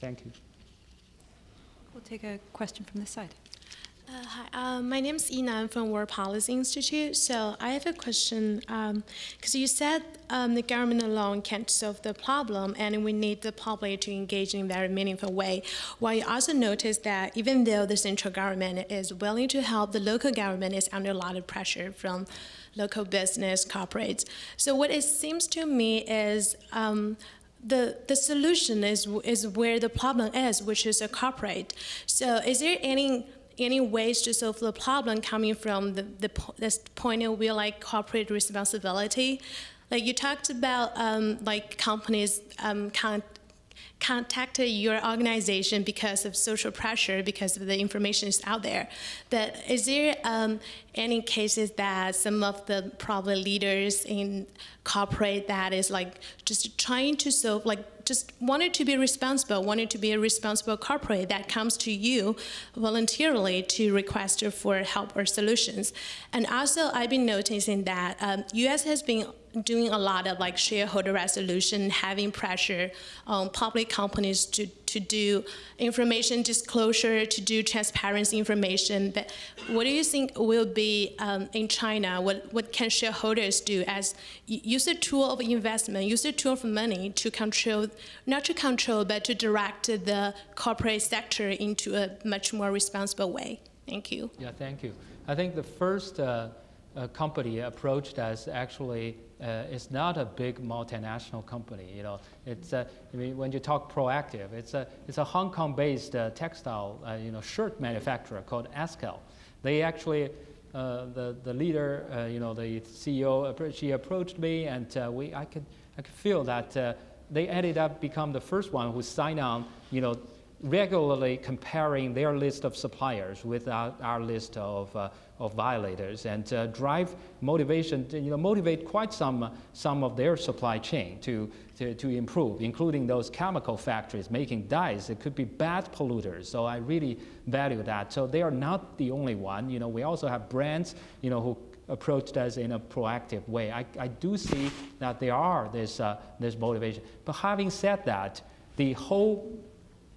Thank you. We'll take a question from this side. Hi, my name is Ina. I'm from World Policy Institute. So I have a question, because you said the government alone can't solve the problem, and we need the public to engage in a very meaningful way. While you also notice that even though the central government is willing to help, the local government is under a lot of pressure from local business, corporates. So what it seems to me is the solution is where the problem is, which is a corporate. So is there any ways to solve the problem coming from this point of view, like corporate responsibility? Like you talked about like companies contacted your organization because of social pressure, because of the information is out there. But is there any cases that some of the probably leaders in corporate that is like just trying to solve, like just wanted to be responsible, wanted to be a responsible corporate that comes to you voluntarily to request for help or solutions? And also I've been noticing that US has been doing a lot of like shareholder resolution, having pressure on public companies to do information disclosure, to do transparency information. But what do you think will be in China? What can shareholders do as use a tool of investment, use a tool of money to control, not to control, but to direct the corporate sector into a much more responsible way? Thank you. Yeah, thank you. I think the first company approached us actually is not a big multinational company. You know, it's I mean, when you talk proactive, it's a Hong Kong-based textile shirt manufacturer called Eskel. They actually the leader, the CEO, she approached me, and I could feel that they ended up become the first one who signed on, regularly comparing their list of suppliers with our list of violators, and drive motivation, motivate quite some of their supply chain to improve, including those chemical factories making dyes. It could be bad polluters, so I really value that. So they are not the only one. We also have brands, who approached us in a proactive way. I do see that there are this motivation. But having said that, the whole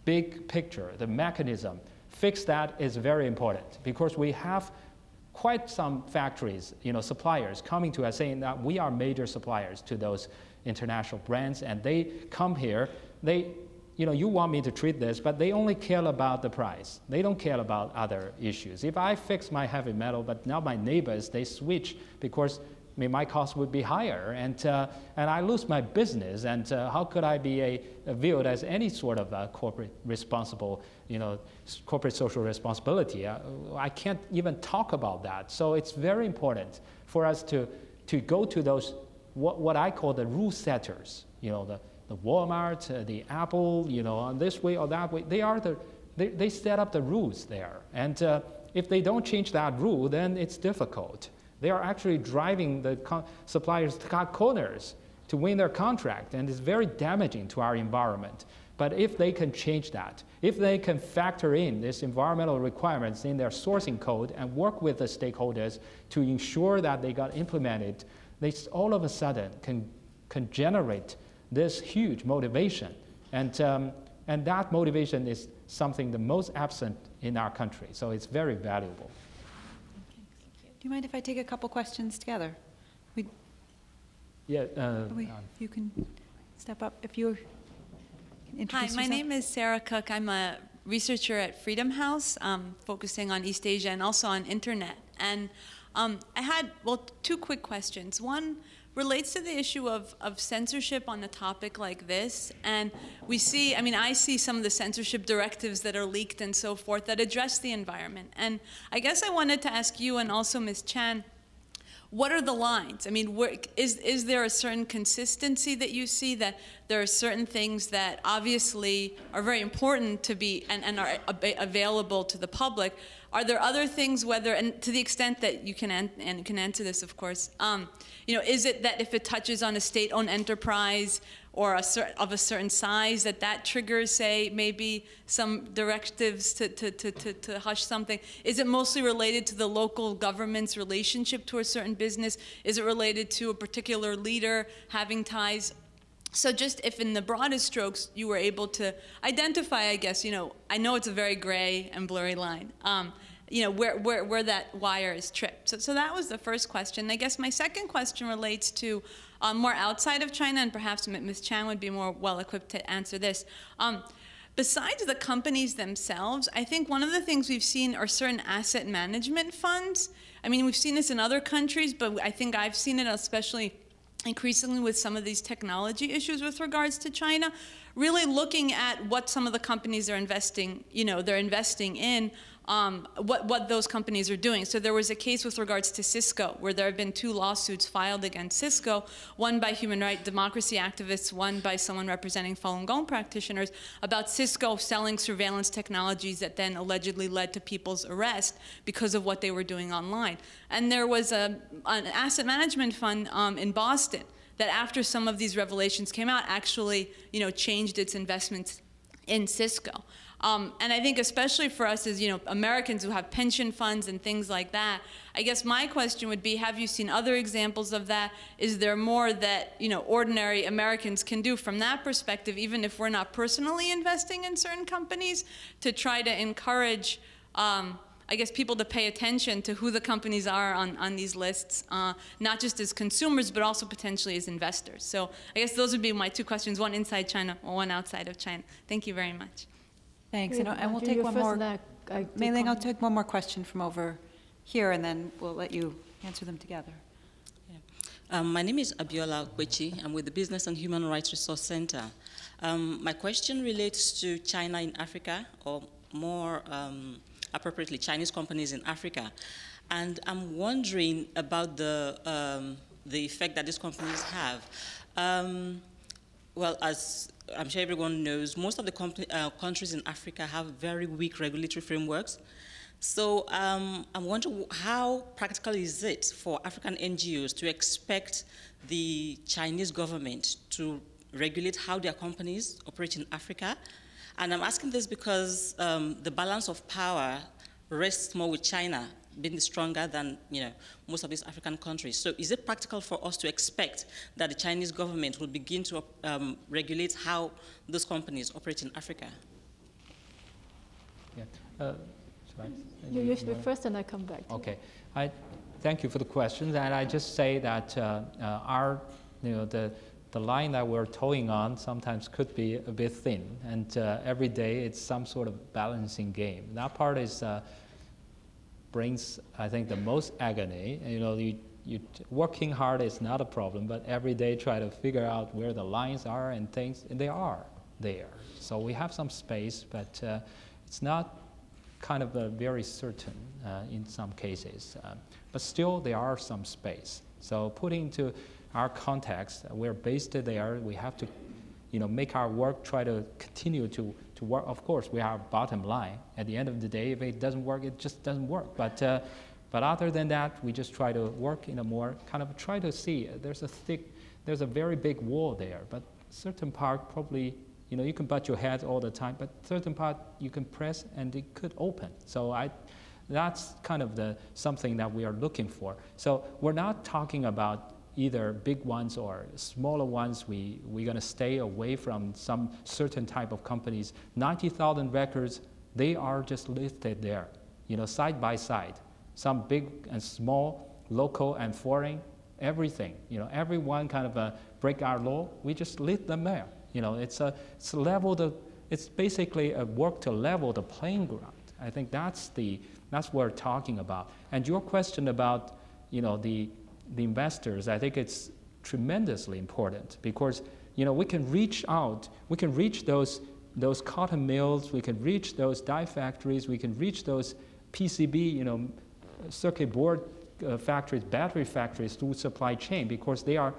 big picture, the mechanism, fix that is very important, because we have quite some factories, suppliers coming to us saying that we are major suppliers to those international brands, and they come here, you want me to treat this, but they only care about the price. They don't care about other issues. If I fix my heavy metal, but now my neighbors, they switch because my cost would be higher, and I lose my business, and how could I be viewed as any sort of corporate responsible, corporate social responsibility? I can't even talk about that. So it's very important for us to go to those, what I call the rule setters, the Walmart, the Apple, on this way or that way. They set up the rules there, and if they don't change that rule, then it's difficult. They are actually driving the suppliers to cut corners to win their contract, and it's very damaging to our environment. But if they can change that, if they can factor in these environmental requirements in their sourcing code and work with the stakeholders to ensure that they got implemented, they all of a sudden can generate this huge motivation. And that motivation is something the most absent in our country, so it's very valuable. Do you mind if I take a couple questions together? Yeah. You can step up if you can introduce Hi, my name is Sarah Cook. I'm a researcher at Freedom House, focusing on East Asia and also on internet. And I had, two quick questions. One relates to the issue of censorship on a topic like this. And we see, I see some of the censorship directives that are leaked and so forth that address the environment. And I guess I wanted to ask you, and also Ms. Chan, what are the lines? Is there a certain consistency that you see, that there are certain things that obviously are very important to be and are available to the public? Are there other things, and to the extent that you can answer this, of course, is it that if it touches on a state-owned enterprise or of a certain size, that triggers, say, maybe some directives to hush something? Is it mostly related to the local government's relationship to a certain business? Is it related to a particular leader having ties? So just if in the broadest strokes you were able to identify, I guess, I know it's a very gray and blurry line, where that wire is tripped. So that was the first question. I guess my second question relates to more outside of China, and perhaps Ms. Chang would be more well-equipped to answer this. Besides the companies themselves, I think one of the things we've seen are certain asset management funds. I mean, we've seen this in other countries, but I think I've seen it especially increasingly with some of these technology issues with regards to China, really looking at what some of the companies are investing, they're investing in, what those companies are doing. So there was a case with regards to Cisco, where there have been 2 lawsuits filed against Cisco, one by human rights democracy activists, one by someone representing Falun Gong practitioners, about Cisco selling surveillance technologies that then allegedly led to people's arrest because of what they were doing online. And there was an asset management fund in Boston that after some of these revelations came out actually changed its investments in Cisco. And I think especially for us as Americans who have pension funds and things like that, I guess my question would be, have you seen other examples of that? Is there more that ordinary Americans can do from that perspective, even if we're not personally investing in certain companies, to try to encourage I guess people to pay attention to who the companies are on these lists, not just as consumers, but also potentially as investors. So I guess those would be my 2 questions, one inside China, one outside of China. Thank you very much. Thanks, and we'll take one more. Mei Ling, I'll take one more question from over here, and then we'll let you answer them together. Yeah. My name is Abiola Okwechi. I'm with the Business and Human Rights Resource Center. My question relates to China in Africa, or more appropriately, Chinese companies in Africa. And I'm wondering about the effect that these companies have. Well, as I'm sure everyone knows, most of the countries in Africa have very weak regulatory frameworks. So I'm wondering how practical is it for African NGOs to expect the Chinese government to regulate how their companies operate in Africa? And I'm asking this because the balance of power rests more with China being stronger than most of these African countries. So is it practical for us to expect that the Chinese government will begin to regulate how those companies operate in Africa? Yeah. You should be first, and I come back. Okay. Thank you for the questions, and I just say that the line that we're towing on sometimes could be a bit thin, and every day it's some sort of balancing game. That part is brings, I think, the most agony. You working hard is not a problem, but every day try to figure out where the lines are and things, and they are there. So we have some space, but it's not kind of very certain in some cases. But still, there are some space. So putting into our context, we're based there. We have to, make our work, try to continue to work. Of course, we have bottom line. At the end of the day, if it doesn't work, it just doesn't work. But other than that, we just try to work in a more kind of try to see. There's a very big wall there, but certain part probably, you can butt your head all the time, but certain part you can press and it could open. So that's kind of something that we are looking for. So we're not talking about either big ones or smaller ones. We're going to stay away from some certain type of companies. 90,000 records, they are just listed there, side by side. Some big and small, local and foreign, everything. Everyone kind of break our law. We just list them there. It's basically a work to level the playing ground. I think that's what we're talking about. And your question about, the investors, I think it's tremendously important because, we can reach out, we can reach those cotton mills, we can reach those dye factories, we can reach those PCB, circuit board factories, battery factories through supply chain because they are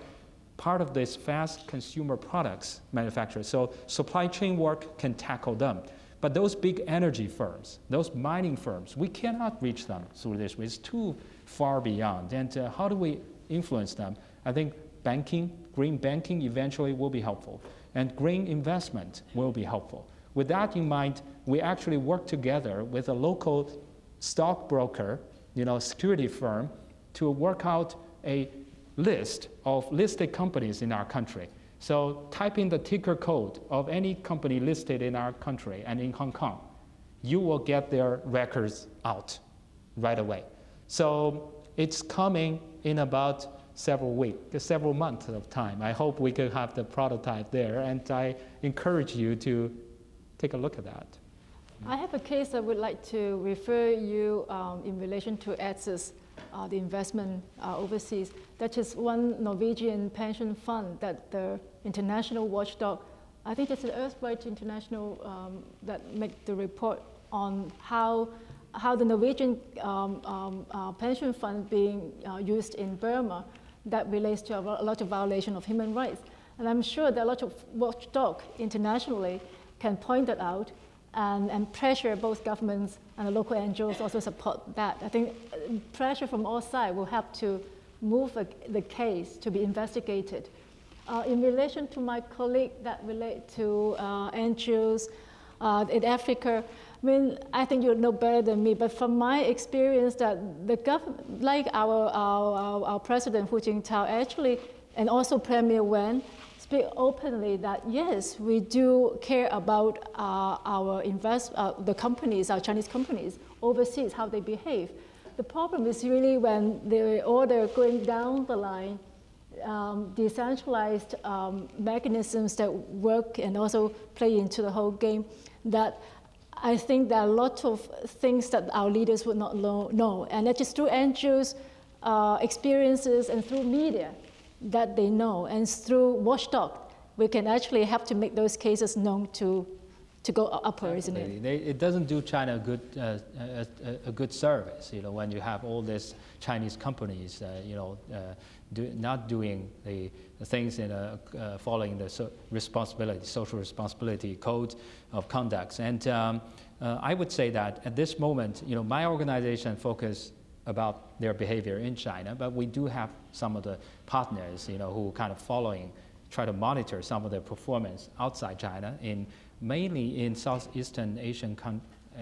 part of this fast consumer products manufacturer. So supply chain work can tackle them. But those big energy firms, those mining firms, we cannot reach them through this way. It's too far beyond. And how do we influence them? I think banking, green banking eventually will be helpful. And green investment will be helpful. With that in mind, we actually work together with a local stockbroker, security firm to work out a list of listed companies in our country. So type in the ticker code of any company listed in our country and in Hong Kong, you will get their records out right away. So it's coming in about several months of time. I hope we can have the prototype there, and I encourage you to take a look at that. I have a case I would like to refer you in relation to access the investment overseas. That is one Norwegian pension fund that the international watchdog, I think it's the Earthright International that make the report on how the Norwegian pension fund being used in Burma that relates to a lot of violation of human rights. And I'm sure that a lot of watchdog internationally can point that out and pressure both governments and the local NGOs also support that. I think pressure from all sides will help to move the case to be investigated. In relation to my colleague that relate to NGOs in Africa, I mean, I think you know better than me, but from my experience that the government, like our president Hu Jintao actually, and also Premier Wen, speak openly that yes, we do care about the companies, our Chinese companies overseas, how they behave. The problem is really when the order going down the line, decentralized mechanisms that work and also play into the whole game, that I think there are a lot of things that our leaders would not know. And that is through NGOs' experiences and through media that they know. And through watchdog, we can actually help to make those cases known to go upwards. Isn't it? It doesn't do China a good service, you know, when you have all these Chinese companies, you know, not doing the things in following the social responsibility code of conduct. And I would say that at this moment, you know, my organization focuses about their behavior in China, but we do have some of the partners, you know, who kind of try to monitor some of their performance outside China, mainly in Southeastern Asian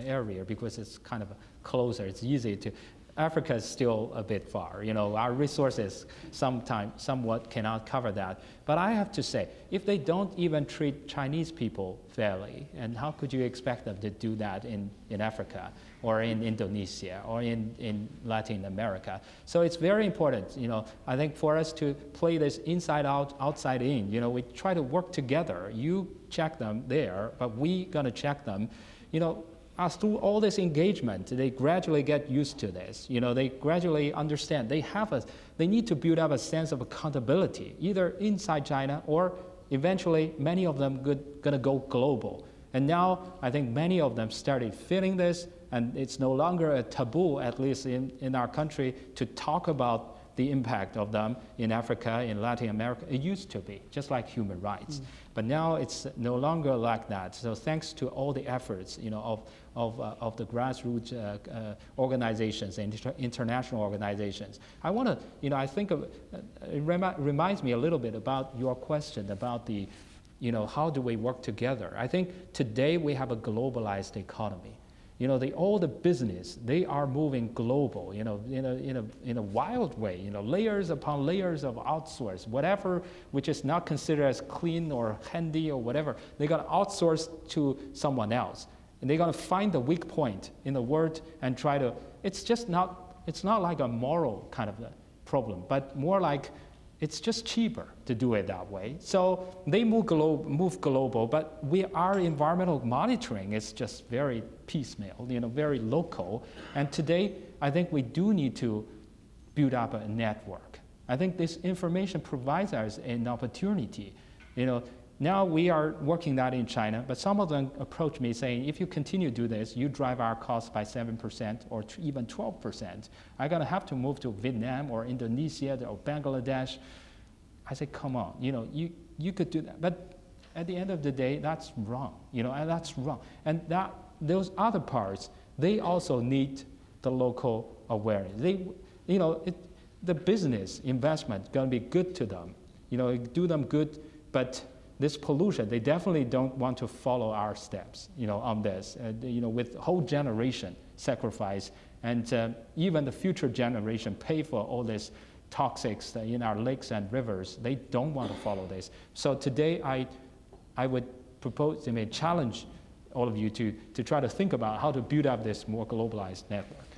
area, because it's kind of closer, it's easy to. Africa is still a bit far. You know, our resources somewhat cannot cover that. But I have to say, if they don't even treat Chinese people fairly, and how could you expect them to do that in Africa or in Indonesia or in Latin America? So it's very important, you know, I think for us to play this inside out, outside in. You know, we try to work together. You check them there, but we gonna check them. You know, through all this engagement, they gradually get used to this. You know, they gradually understand. They need to build up a sense of accountability, either inside China or eventually many of them gonna go global. And now I think many of them started feeling this, and it's no longer a taboo, at least in our country, to talk about the impact of them in Africa, in Latin America. It used to be, just like human rights. But now it's no longer like that. So thanks to all the efforts, you know, of the grassroots organizations and international organizations. I want to, you know, I think it reminds me a little bit about your question about the, you know, how do we work together? I think today we have a globalized economy. You know, all the business, they are moving global, you know, in a wild way, you know, layers upon layers of outsource, whatever which is not considered as clean or handy or whatever, they're gonna outsource to someone else. And they're gonna find the weak point in the world and try to, it's not like a moral kind of a problem, but more like it's just cheaper to do it that way. So they move global, but our environmental monitoring is just very piecemeal, you know, very local. And today, I think we do need to build up a network. I think this information provides us an opportunity. You know, now we are working that in China, but some of them approach me saying, if you continue to do this, you drive our costs by 7% or even 12%. I'm gonna have to move to Vietnam or Indonesia or Bangladesh. I say, come on, you know, you could do that. But at the end of the day, that's wrong, you know, and that's wrong. And those other parts, they also need the local awareness. You know, the business investment gonna be good to them, you know, do them good, but this pollution, they definitely don't want to follow our steps, you know, on this, you know, with whole generation sacrifice, and even the future generation pay for all this toxics in our lakes and rivers. They don't want to follow this. So today, I would propose, challenge all of you to try to think about how to build up this more globalized network.